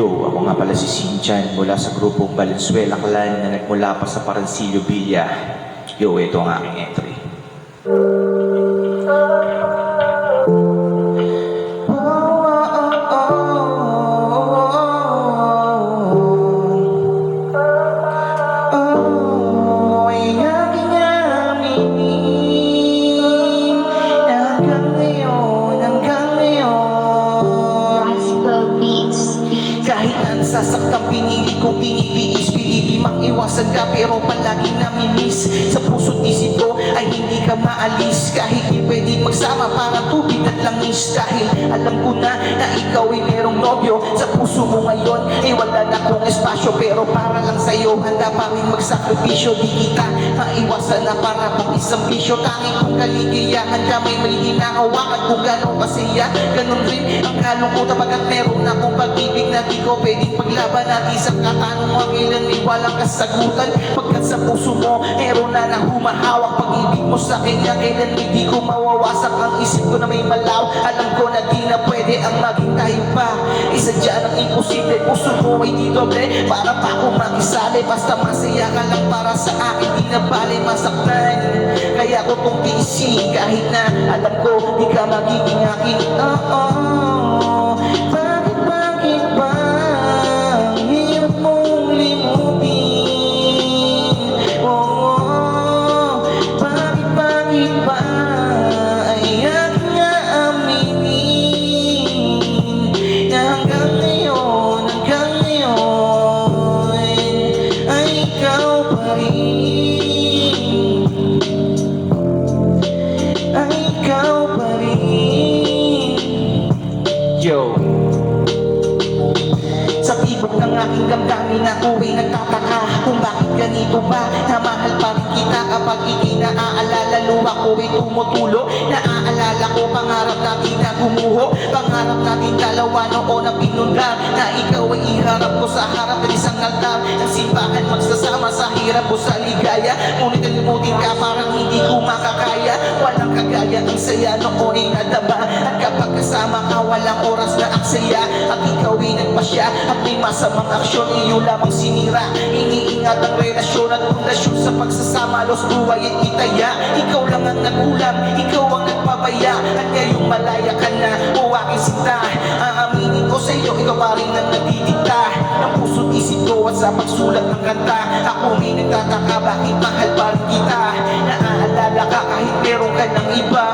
Yo, ako nga pala si Sinchan mula sa grupong Valenzuela Clan na nagmula pa sa Parancillo Villa. Yo, ito ang aking entry. Sasaktan, pinili kong pinipigis, pinili makiwasan ka pero palagi namimiss. Sa puso't isip ko ay hindi ka maalis, kahit di pwede magsama para tubig at langis. Dahil alam ko na ikaw ay merong nobyo, sa puso mo ngayon ay wala na akong espasyo. Pero para lang sa'yo handa pa rin magsakripisyo. Di kita maiwasan na para pang isang bisyo. Tanging kung kaligayahan ka may hinahawakan, kung gano'ng kasaya ganun rin ang kalungkutan. Pagkat meron akong pag-ibig na di ko pwedeng paglaban at isang katanungan ilan ay walang kasagutan. Pagkat sa puso mo meron na humahawak, pag-ibig mo sa kanya kailan hindi ko mawawasak. Ang isip ko na may malaw, alam ko na di na pwede ang maging tayo pa. Isa dyan ang imposible, puso mo ay di doble para pa ako makisali. Basta masaya ka lang para sa akin, di na bali masaktan. Kaya ko tong tiisin kahit na alam ko di ka magiging akin. Bakit ba ang hirap mong limutin? Bakit ba ay aking nga aminin na hanggang ngayon ay ikaw pa rin, ay ikaw pa rin. Yo, sa tibok ng aking damdamin ako'y nagtataka kung bakit ganito ba na mahal pa rin kita. Kapag ikinaalala luha ko'y tumutulo. Naaalala ko pangarap natin na gumuho, pangarap natin dalawa noon na pinunlang, na ikaw ay iharap ko sa harap ng isang altar ng simbahan, magsasama sa hirap o sa ligaya. Ngunit nalimutin ka parang hindi ko makakaya. Walang kagaya ang saya noon ay nadama, at kapag kasama ka walang oras na aksaya. At ikaw ay nagpasya at may masamang aksyon, iyo lamang sinira. Iniingat ang relasyon at pundasyon sa pagsasama, los buhay at itaya. Ikaw lang ang nagulang, ikaw ang nagpabaya, at ngayong malaya ka na o aking sinta. Aaminin ko sa iyo, ikaw pa rin ang nagdidikta ng puso't isip ko at sa pagsulat ng kanta. Ako may nagtataka bakit mahal pa rin kita. Naaalala ka kahit meron ka ng iba.